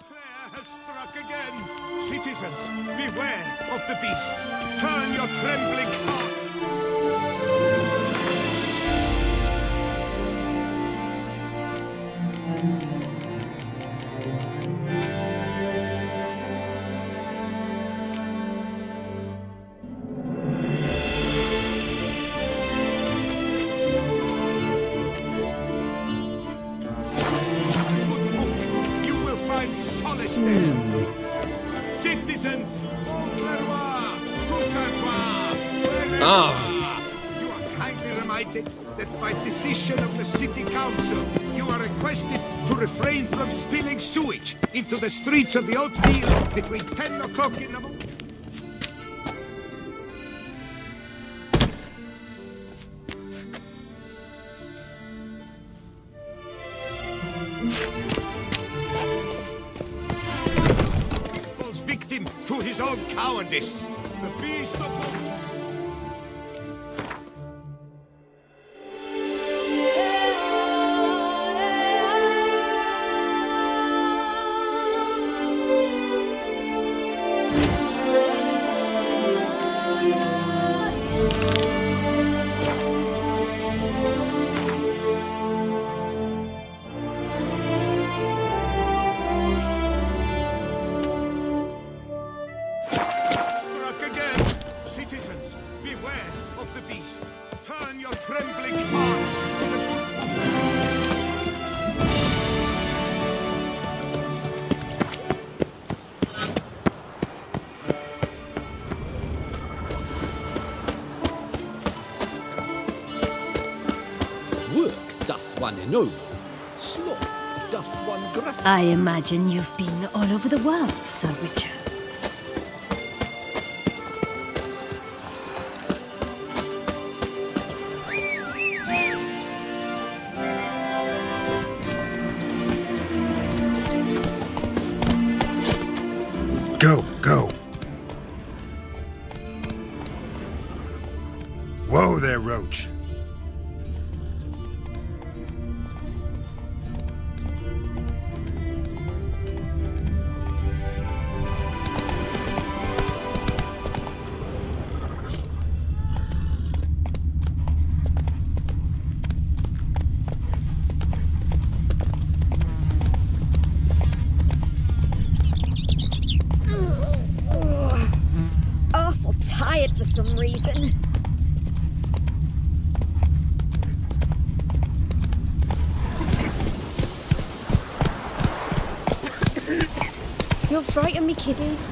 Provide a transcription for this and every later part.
Claire has struck again. Citizens, beware of the beast. Turn your trembling heart. Citizens, you are kindly reminded that by decision of the City Council, you are requested to refrain from spilling sewage into the streets of the Oatmeal between 10 o'clock in the morning. Victim to his own cowardice. The beast of Citizens, beware of the beast. Turn your trembling hearts to the good. Work doth one ennoble, sloth doth one gratify. I imagine you've been all over the world, Sir Witcher. Go. Whoa there, Roach. Tired for some reason. You'll frighten me, kiddies.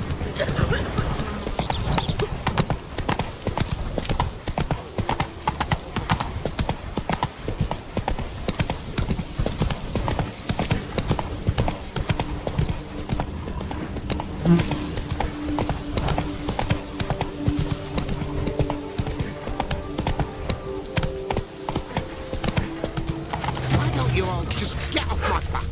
You all just get off my back.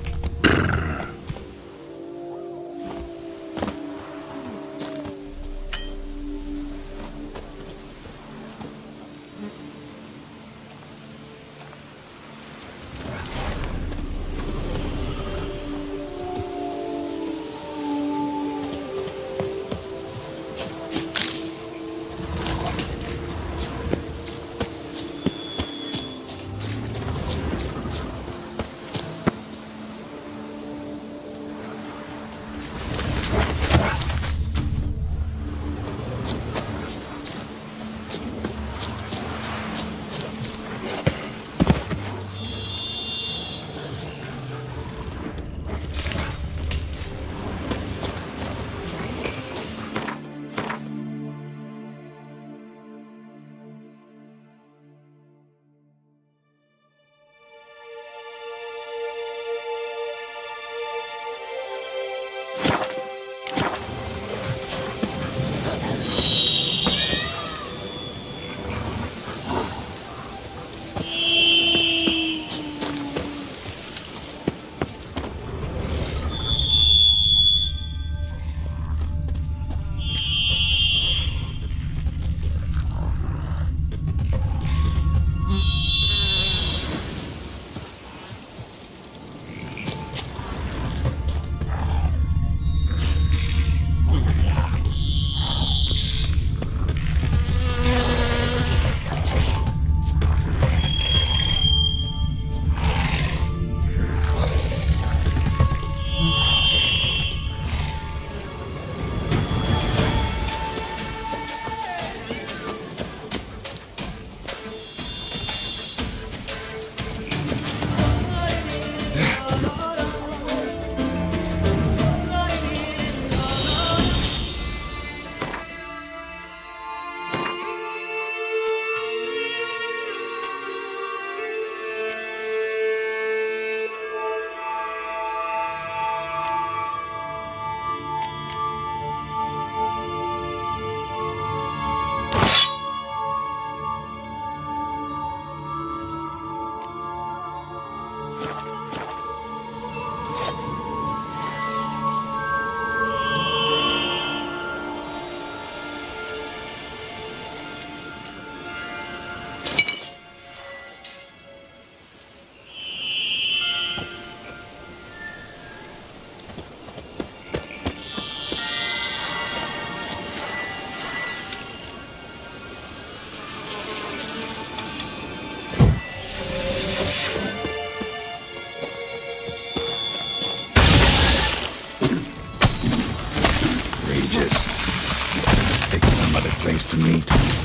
place to meet.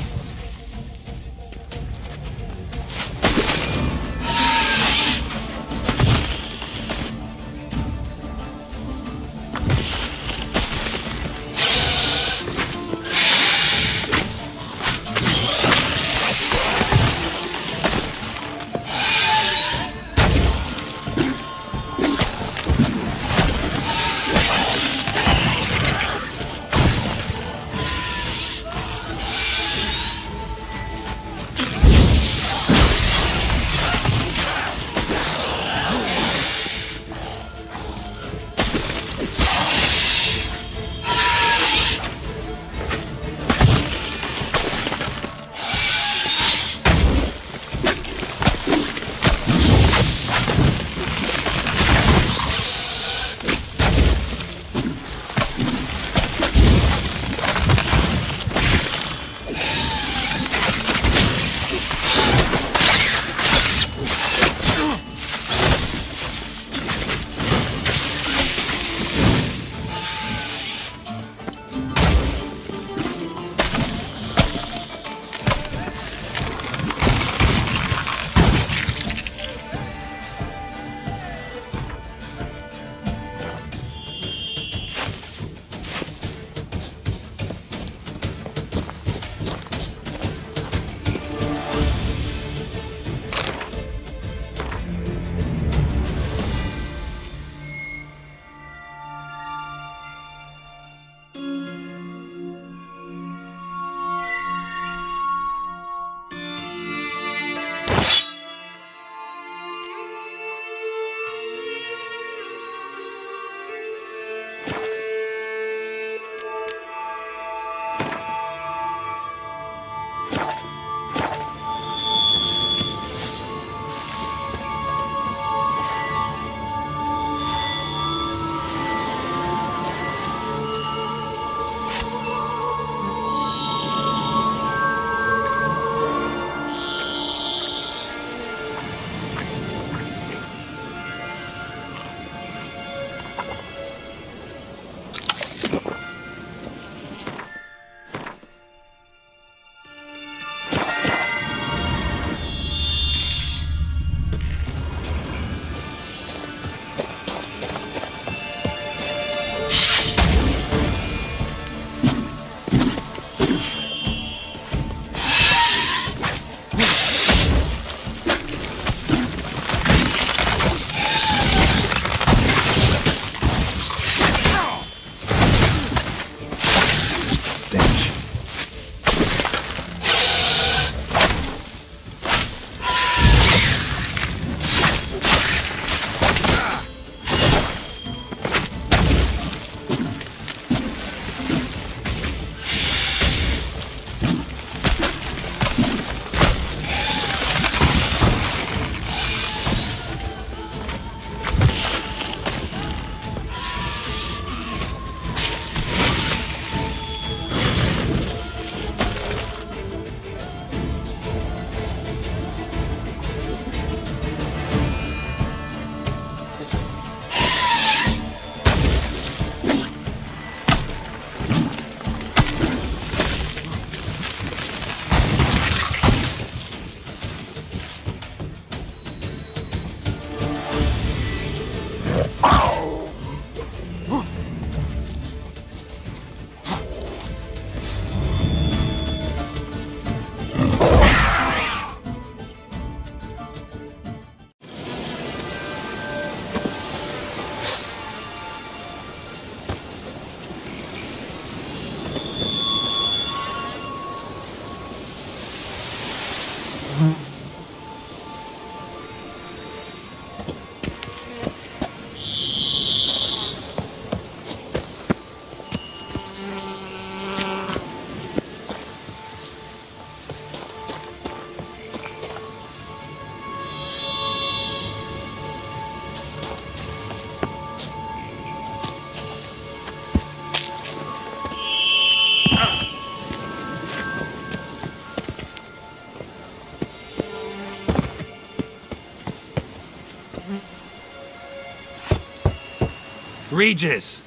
Regis!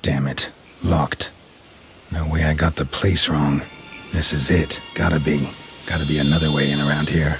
Damn it. Locked. No way I got the place wrong. This is it. Gotta be. Gotta be another way in around here.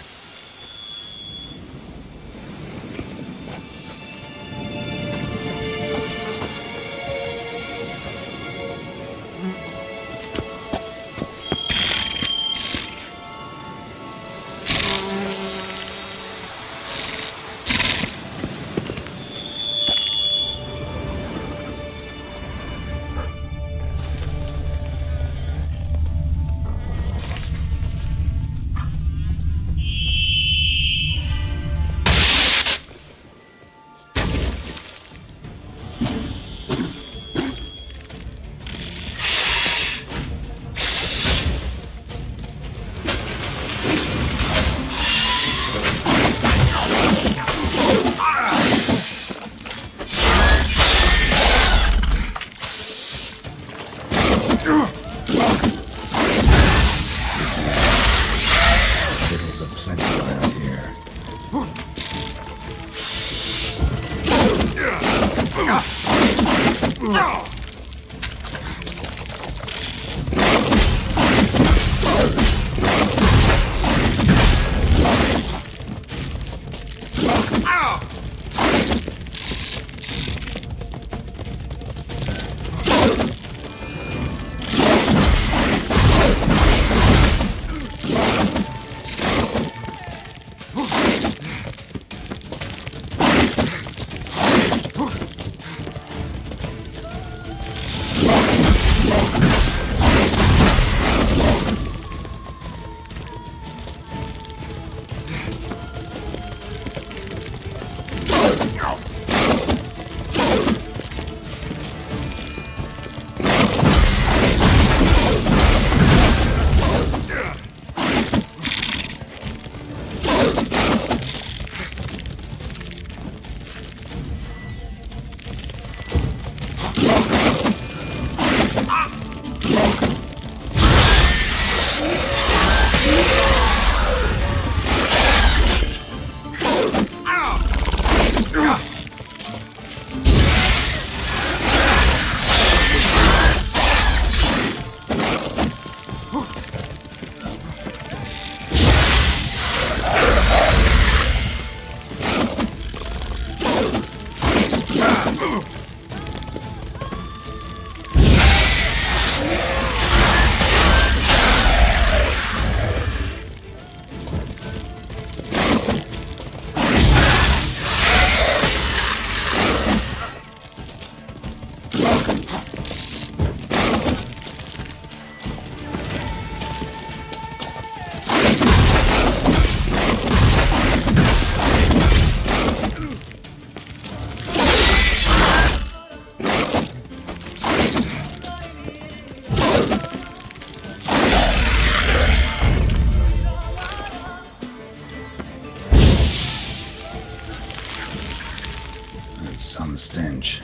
Some stench.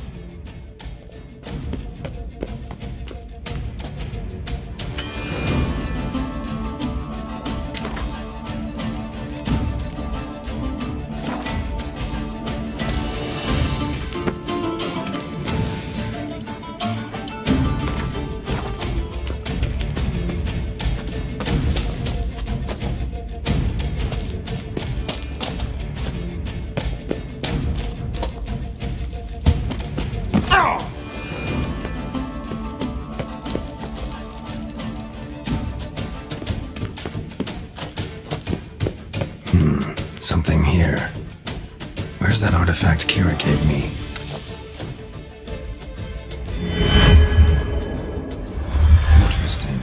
Something here. Where's that artifact Kira gave me? Interesting.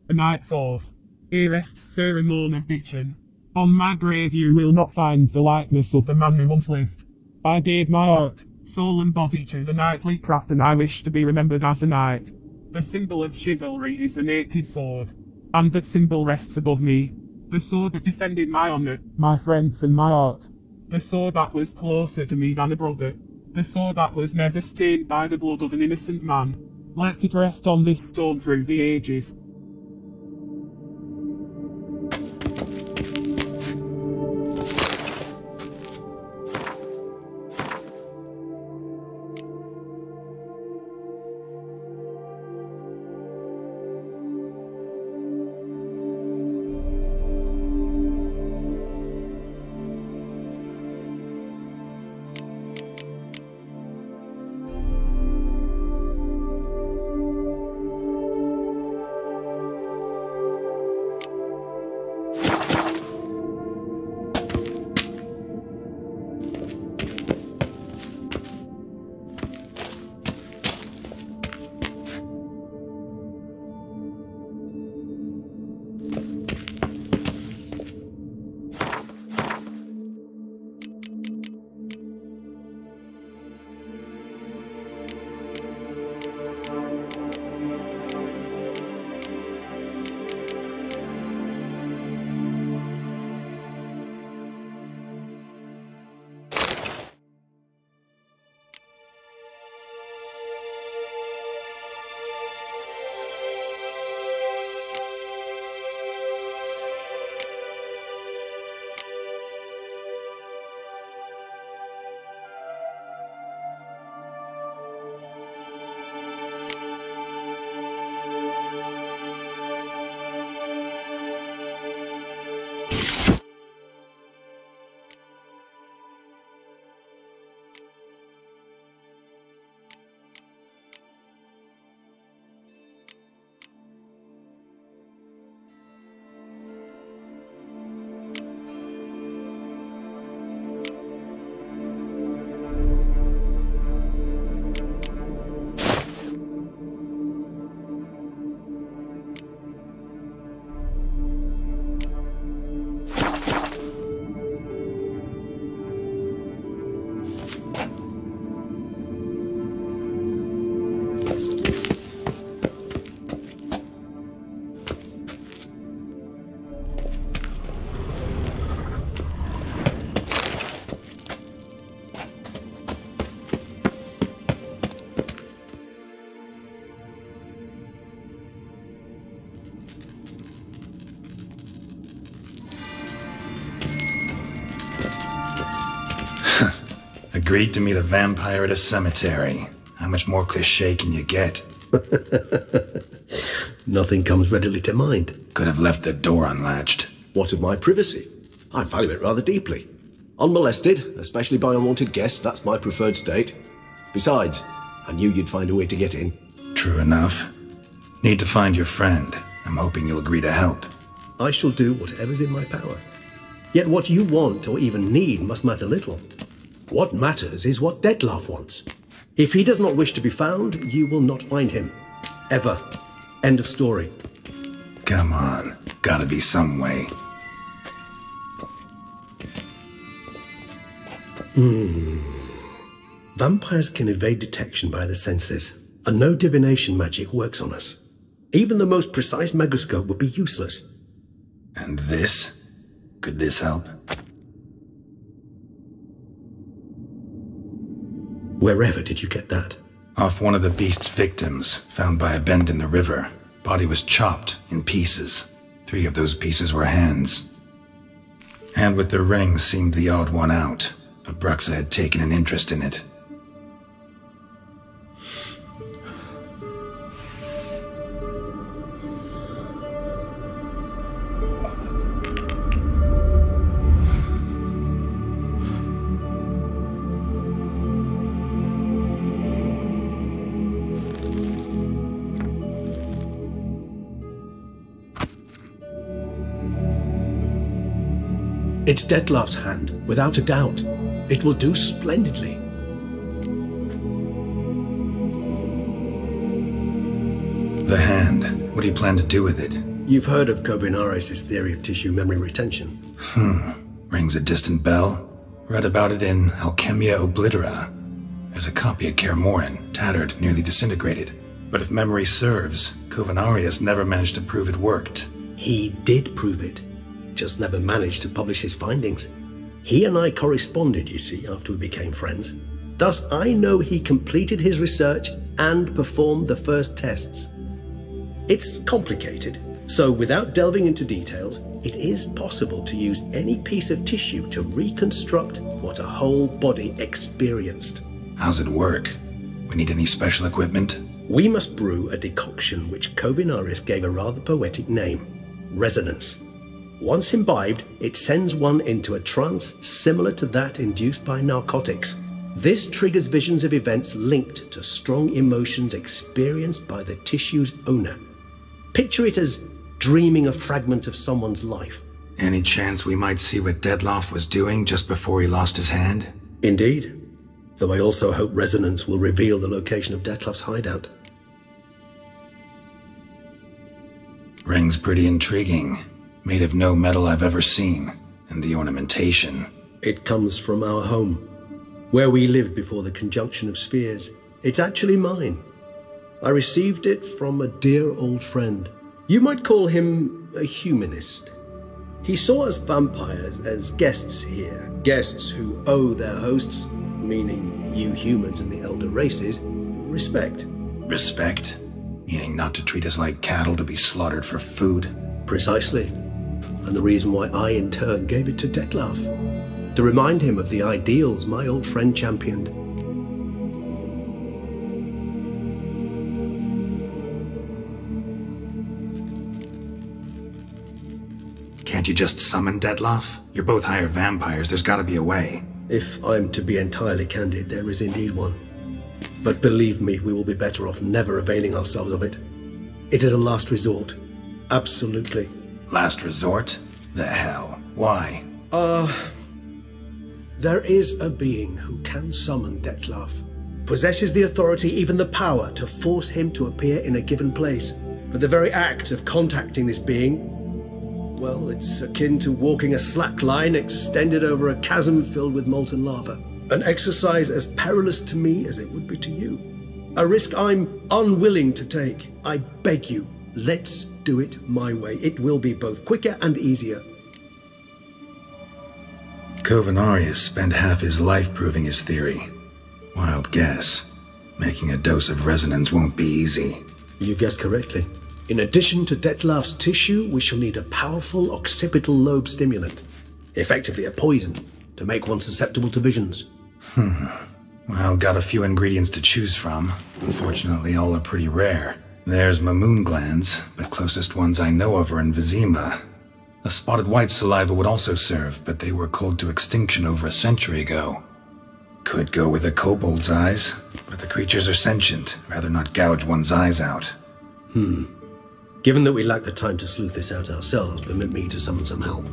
A night sword. Here rests Sir Moan of Ditchin. On my grave you will not find the likeness of the man who once lived. I gave my heart, soul and body to the knightly craft, and I wish to be remembered as a knight. The symbol of chivalry is the naked sword, and that symbol rests above me. The sword that defended my honour, my friends and my heart. The sword that was closer to me than a brother. the sword that was never stained by the blood of an innocent man. Let it rest on this stone through the ages. Agreed to meet a vampire at a cemetery. How much more cliché can you get? Nothing comes readily to mind. Could have left the door unlatched. What of my privacy? I value it rather deeply. Unmolested, especially by unwanted guests, that's my preferred state. Besides, I knew you'd find a way to get in. True enough. Need to find your friend. I'm hoping you'll agree to help. I shall do whatever's in my power. Yet what you want or even need must matter little. What matters is what Dettlaff wants. If he does not wish to be found, you will not find him. Ever. End of story. Come on. Gotta be some way. Vampires can evade detection by the senses, and no divination magic works on us. Even the most precise megascope would be useless. And this? Could this help? Wherever did you get that? Off one of the beast's victims, found by a bend in the river. Body was chopped in pieces. 3 of those pieces were hands. Hand with the ring seemed the odd one out. Abruxa had taken an interest in it. It's Dettlaff's hand, without a doubt. It will do splendidly. The hand. What do you plan to do with it? You've heard of Kovinaris' theory of tissue memory retention. Rings a distant bell. Read about it in Alchemia Oblitera. There's a copy of Kermoran, tattered, nearly disintegrated. But if memory serves, Kovinaris never managed to prove it worked. He did prove it. Just never managed to publish his findings. He and I corresponded, you see, after we became friends. Thus, I know he completed his research and performed the first tests. It's complicated, so without delving into details, it is possible to use any piece of tissue to reconstruct what a whole body experienced. How's it work? We need any special equipment? We must brew a decoction which Kovinaris gave a rather poetic name, resonance. Once imbibed, it sends one into a trance similar to that induced by narcotics. This triggers visions of events linked to strong emotions experienced by the tissue's owner. Picture it as dreaming a fragment of someone's life. Any chance we might see what Dettlaff was doing just before he lost his hand? Indeed. Though I also hope resonance will reveal the location of Dettlaff's hideout. Ring's pretty intriguing. Made of no metal I've ever seen. And the ornamentation. It comes from our home, where we lived before the conjunction of spheres. It's actually mine. I received it from a dear old friend. You might call him a humanist. He saw us vampires as guests here, guests who owe their hosts, meaning you humans and the elder races, respect. Respect? Meaning not to treat us like cattle to be slaughtered for food? Precisely. And the reason why I in turn gave it to Dettlaff. To remind him of the ideals my old friend championed. Can't you just summon Dettlaff? You're both higher vampires, there's gotta be a way. If I'm to be entirely candid, there is indeed one. But believe me, we will be better off never availing ourselves of it. It is a last resort. Absolutely. Last resort? The hell? Why? There is a being who can summon Dettlaff. Possesses the authority, even the power, to force him to appear in a given place. But the very act of contacting this being, well, it's akin to walking a slack line extended over a chasm filled with molten lava. An exercise as perilous to me as it would be to you. A risk I'm unwilling to take. I beg you, let's do it my way. It will be both quicker and easier. Kovinaris spent half his life proving his theory. Wild guess. Making a dose of resonance won't be easy. You guessed correctly. In addition to Dettlaff's tissue, we shall need a powerful occipital lobe stimulant. Effectively a poison, to make one susceptible to visions. Well, got a few ingredients to choose from. Unfortunately, all are pretty rare. There's mamoon glands, but closest ones I know of are in Vizima. A spotted white saliva would also serve, but they were cold to extinction over a century ago. Could go with a kobold's eyes, but the creatures are sentient. Rather not gouge one's eyes out. Given that we lack the time to sleuth this out ourselves, permit me to summon some help.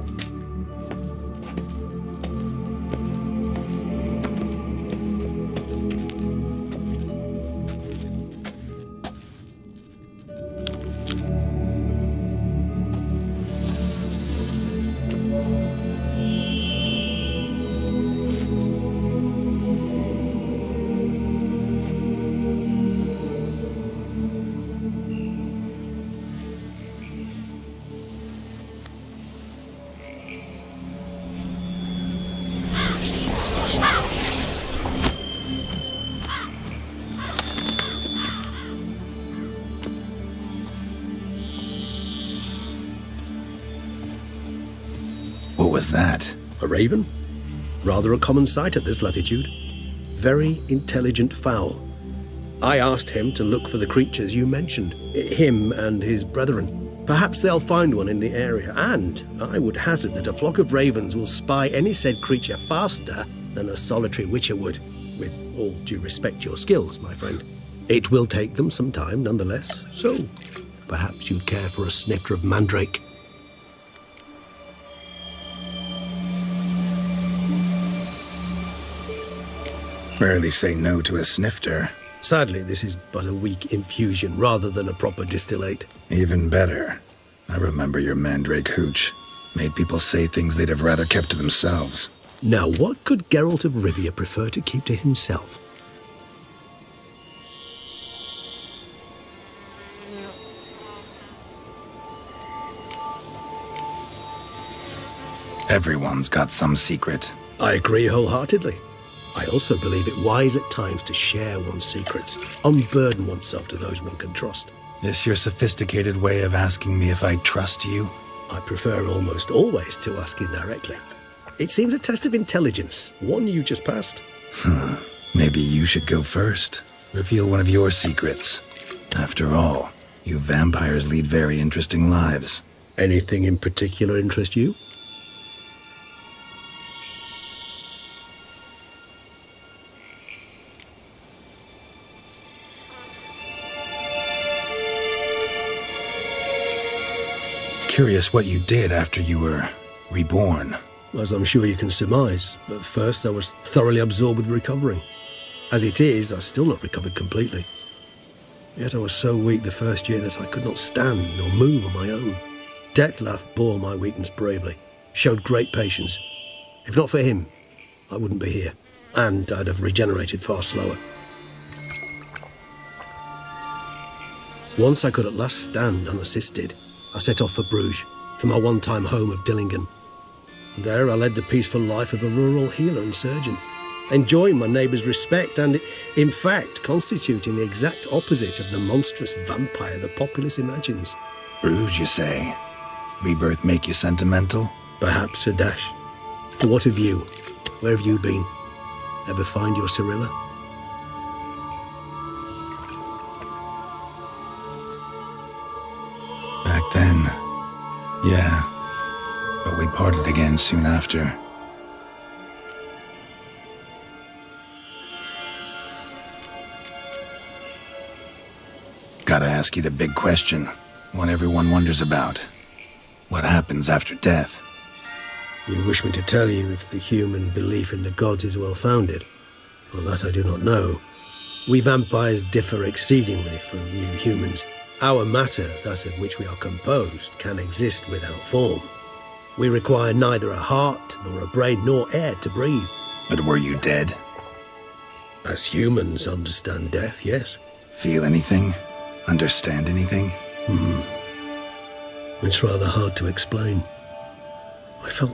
What was that? A raven? Rather a common sight at this latitude. Very intelligent fowl. I asked him to look for the creatures you mentioned, him and his brethren. Perhaps they'll find one in the area, and I would hazard that a flock of ravens will spy any said creature faster than a solitary witcher would. With all due respect to your skills, my friend. It will take them some time nonetheless, so perhaps you'd care for a snifter of mandrake. Rarely say no to a snifter. Sadly, this is but a weak infusion rather than a proper distillate. Even better. I remember your mandrake hooch. Made people say things they'd have rather kept to themselves. Now, what could Geralt of Rivia prefer to keep to himself? Everyone's got some secret. I agree wholeheartedly. I also believe it wise at times to share one's secrets, unburden oneself to those one can trust. This your sophisticated way of asking me if I trust you? I prefer almost always to ask indirectly. It seems a test of intelligence, one you just passed. Maybe you should go first. Reveal one of your secrets. After all, you vampires lead very interesting lives. Anything in particular interest you? Curious what you did after you were reborn. As I'm sure you can surmise, at first I was thoroughly absorbed with recovering. As it is, I've still not recovered completely. Yet I was so weak the first year that I could not stand nor move on my own. Detlef bore my weakness bravely, showed great patience. If not for him, I wouldn't be here, and I'd have regenerated far slower. Once I could at last stand unassisted, I set off for Bruges, from my one-time home of Dillingen. There I led the peaceful life of a rural healer and surgeon, enjoying my neighbours' respect and, in fact, constituting the exact opposite of the monstrous vampire the populace imagines. Bruges, you say? Rebirth make you sentimental? Perhaps a dash. But what of you? Where have you been? Ever find your Cyrilla? Back then, yeah. But we parted again soon after. Gotta ask you the big question, one everyone wonders about. What happens after death? You wish me to tell you if the human belief in the gods is well-founded? Well, that I do not know. We vampires differ exceedingly from you humans. Our matter, that of which we are composed, can exist without form. We require neither a heart, nor a brain, nor air to breathe. But were you dead? As humans understand death, yes. Feel anything? Understand anything? It's rather hard to explain. I felt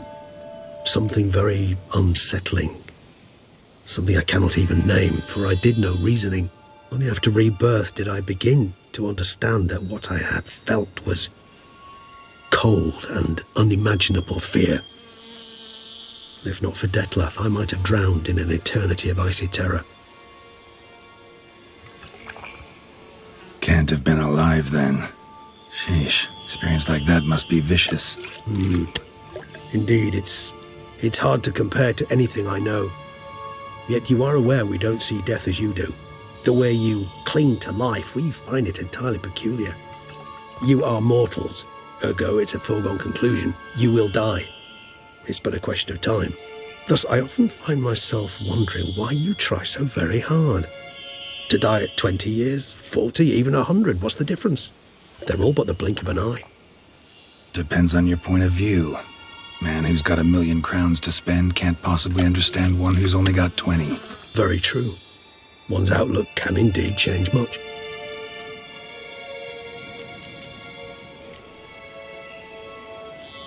something very unsettling. Something I cannot even name, for I did no reasoning. Only after rebirth did I begin to understand that what I had felt was cold and unimaginable fear. If not for Detlef, I might have drowned in an eternity of icy terror. Can't have been alive then. Sheesh, experience like that must be vicious. Indeed, it's hard to compare to anything I know. Yet you are aware we don't see death as you do. The way you cling to life, we find it entirely peculiar. You are mortals, ergo it's a foregone conclusion. You will die. It's but a question of time. Thus, I often find myself wondering why you try so very hard. To die at 20 years, 40, even 100, what's the difference? They're all but the blink of an eye. Depends on your point of view. Man who's got 1,000,000 crowns to spend can't possibly understand one who's only got 20. Very true. One's outlook can indeed change much.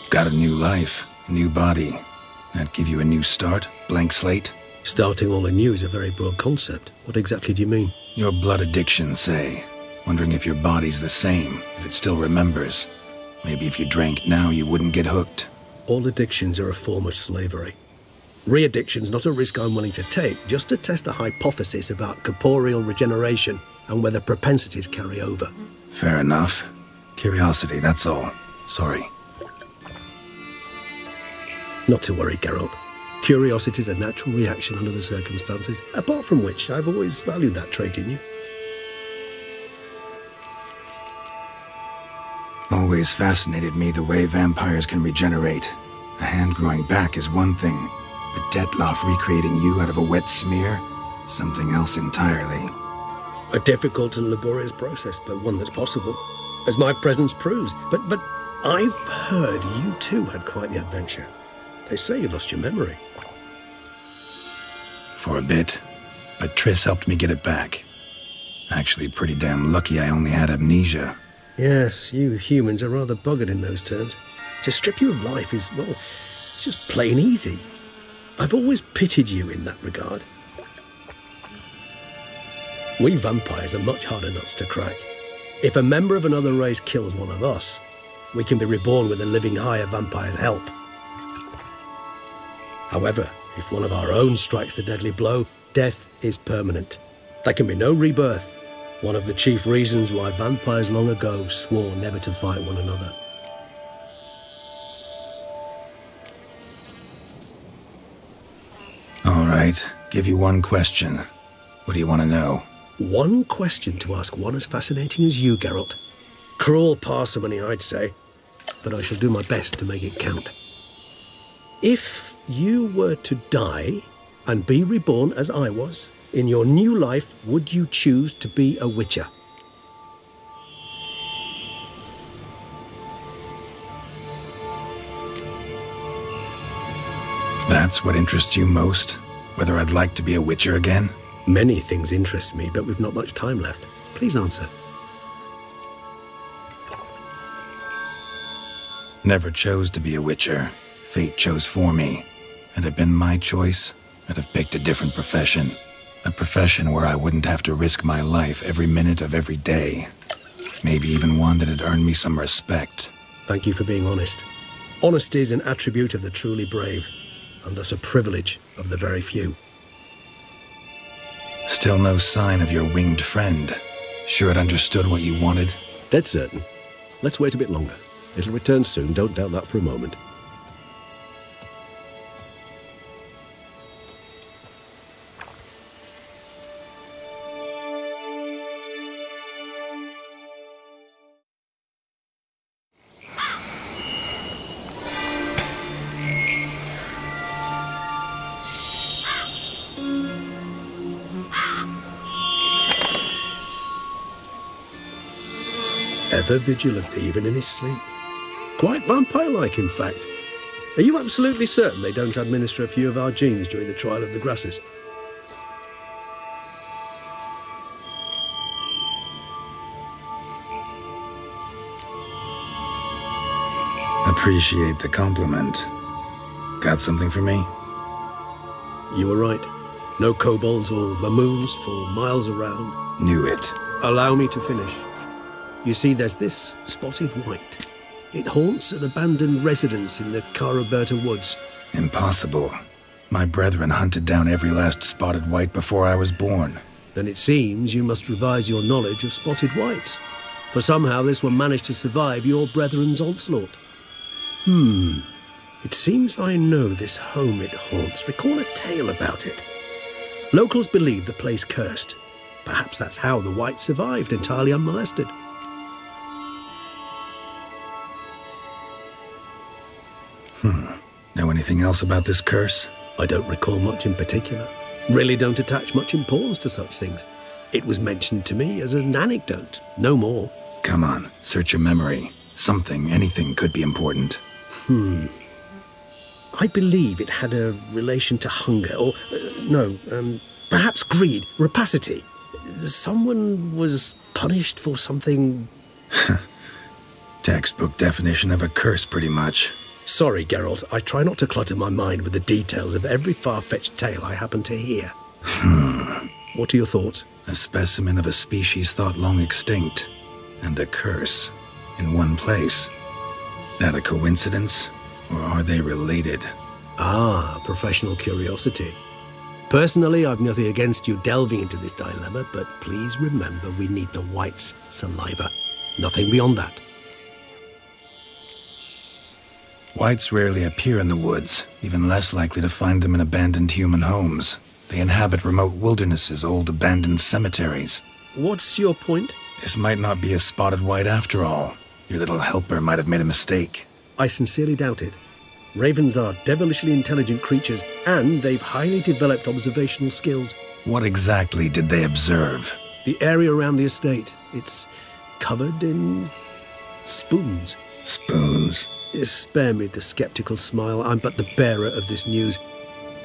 Got a new life, a new body. That give you a new start? Blank slate? Starting all anew is a very broad concept. What exactly do you mean? Your blood addiction, say. Wondering if your body's the same, if it still remembers. Maybe if you drank now, you wouldn't get hooked. All addictions are a form of slavery. Re-addiction's not a risk I'm willing to take, just to test a hypothesis about corporeal regeneration and whether propensities carry over. Fair enough. Curiosity, that's all. Sorry. Not to worry, Geralt. Curiosity is a natural reaction under the circumstances, apart from which I've always valued that trait in you. Always fascinated me the way vampires can regenerate. A hand growing back is one thing, but Detlef recreating you out of a wet smear? Something else entirely. A difficult and laborious process, but one that's possible, as my presence proves. But I've heard you too had quite the adventure. They say you lost your memory. For a bit, but Triss helped me get it back. Actually, pretty damn lucky I only had amnesia. Yes, you humans are rather buggered in those terms. To strip you of life is, well, it's just plain easy. I've always pitied you in that regard. We vampires are much harder nuts to crack. If a member of another race kills one of us, we can be reborn with a living higher vampire's help. However, if one of our own strikes the deadly blow, death is permanent. There can be no rebirth. One of the chief reasons why vampires long ago swore never to fight one another. All right, give you one question. What do you want to know? One question to ask one as fascinating as you, Geralt. Cruel parsimony, I'd say, but I shall do my best to make it count. If you were to die and be reborn as I was, in your new life, would you choose to be a witcher? That's what interests you most? Whether I'd like to be a witcher again? Many things interest me, but we've not much time left. Please answer. Never chose to be a witcher. Fate chose for me. Had it been my choice, I'd have picked a different profession. A profession where I wouldn't have to risk my life every minute of every day. Maybe even one that'd earn me some respect. Thank you for being honest. Honesty is an attribute of the truly brave, and thus a privilege of the very few. Still no sign of your winged friend. Sure it understood what you wanted? Dead certain. Let's wait a bit longer. It'll return soon, don't doubt that for a moment. Ever vigilant, even in his sleep. Quite vampire-like, in fact. Are you absolutely certain they don't administer a few of our genes during the trial of the grasses? Appreciate the compliment. Got something for me? You were right. No kobolds or mamoons for miles around. Knew it. Allow me to finish. You see, there's this spotted white. It haunts an abandoned residence in the Caraberta woods. Impossible. My brethren hunted down every last spotted white before I was born. Then it seems you must revise your knowledge of spotted whites. For somehow this one managed to survive your brethren's onslaught. It seems I know this home it haunts. Recall a tale about it. Locals believe the place cursed. Perhaps that's how the white survived, entirely unmolested. Know anything else about this curse? I don't recall much in particular. Really don't attach much importance to such things. It was mentioned to me as an anecdote, no more. Come on, search your memory. Something, anything could be important. I believe it had a relation to hunger, or, perhaps greed, rapacity. Someone was punished for something... Textbook definition of a curse, pretty much. Sorry, Geralt, I try not to clutter my mind with the details of every far-fetched tale I happen to hear. What are your thoughts? A specimen of a species thought long extinct, and a curse, in one place. That a coincidence, or are they related? Ah, professional curiosity. Personally, I've nothing against you delving into this dilemma, but please remember we need the white's saliva. Nothing beyond that. Whites rarely appear in the woods, even less likely to find them in abandoned human homes. They inhabit remote wildernesses, old abandoned cemeteries. What's your point? This might not be a spotted white after all. Your little helper might have made a mistake. I sincerely doubt it. Ravens are devilishly intelligent creatures, and they've highly developed observational skills. What exactly did they observe? The area around the estate. It's covered in spoons. Spoons? Spare me the sceptical smile. I'm but the bearer of this news.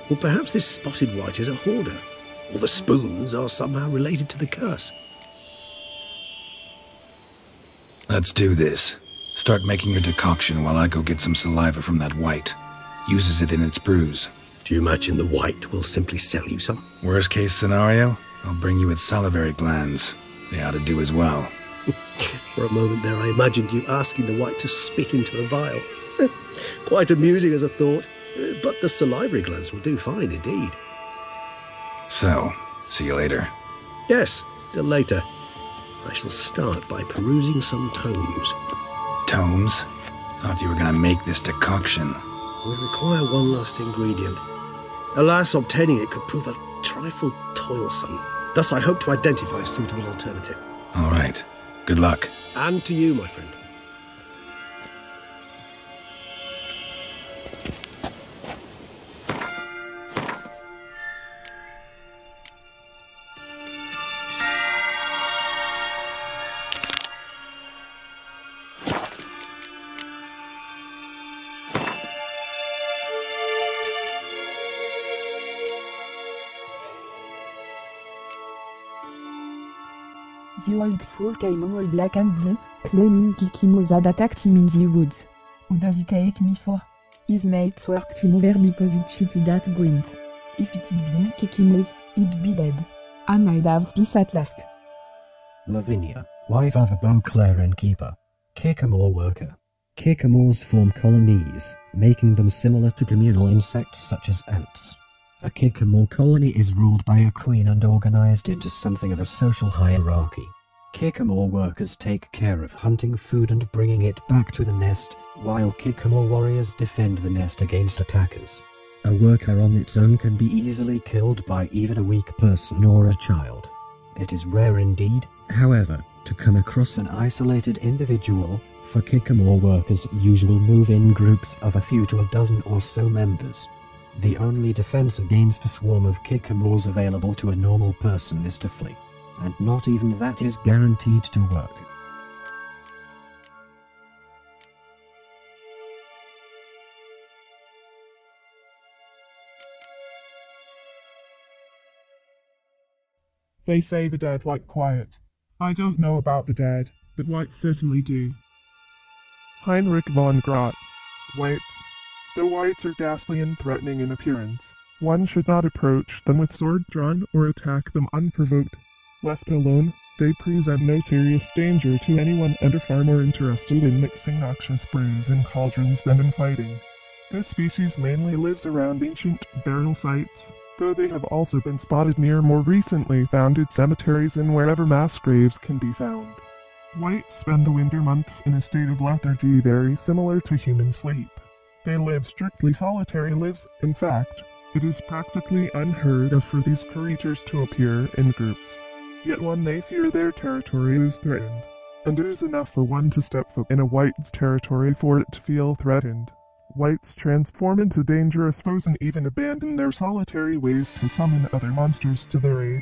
Or perhaps this spotted white is a hoarder. Or the spoons are somehow related to the curse. Let's do this. Start making your decoction while I go get some saliva from that white. Uses it in its brews. Do you imagine the white will simply sell you some? Worst case scenario? I'll bring you its salivary glands. They ought to do as well. For a moment there I imagined you asking the white to spit into a vial. Quite amusing as a thought, but the salivary glands will do fine indeed. So, see you later. Yes, till later. I shall start by perusing some tomes. Tomes? Thought you were gonna make this decoction. We require one last ingredient. Alas, obtaining it could prove a trifle toilsome. Thus I hope to identify a suitable alternative. All right. Good luck. And to you, my friend. The old fool came all black and blue, claiming kikimores had attacked him in the woods. Who does he take me for? His mates worked him over because it cheated at Gwent. If it had been kikimores, he'd be dead. And I'd have peace at last. Lavinia, wife of a Beauclair innkeeper. Kikimore worker. Kikimores form colonies, making them similar to communal insects such as ants. A kikimore colony is ruled by a queen and organized into something of a social hierarchy. Kikimore workers take care of hunting food and bringing it back to the nest, while kikimore warriors defend the nest against attackers. A worker on its own can be easily killed by even a weak person or a child. It is rare indeed, however, to come across an isolated individual, for kikimore workers usually move in groups of a few to a dozen or so members. The only defense against a swarm of kikimores available to a normal person is to flee, and not even that is guaranteed to work. They say the dead like quiet. I don't know about the dead, but whites certainly do. Heinrich von Grott. Whites. The whites are ghastly and threatening in appearance. One should not approach them with sword drawn or attack them unprovoked. Left alone, they present no serious danger to anyone and are far more interested in mixing noxious brews in cauldrons than in fighting. This species mainly lives around ancient burial sites, though they have also been spotted near more recently founded cemeteries and wherever mass graves can be found. Whites spend the winter months in a state of lethargy very similar to human sleep. They live strictly solitary lives. In fact, it is practically unheard of for these creatures to appear in groups. Yet when they fear their territory is threatened, and it is enough for one to step foot in a white's territory for it to feel threatened. Whites transform into dangerous foes and even abandon their solitary ways to summon other monsters to their aid.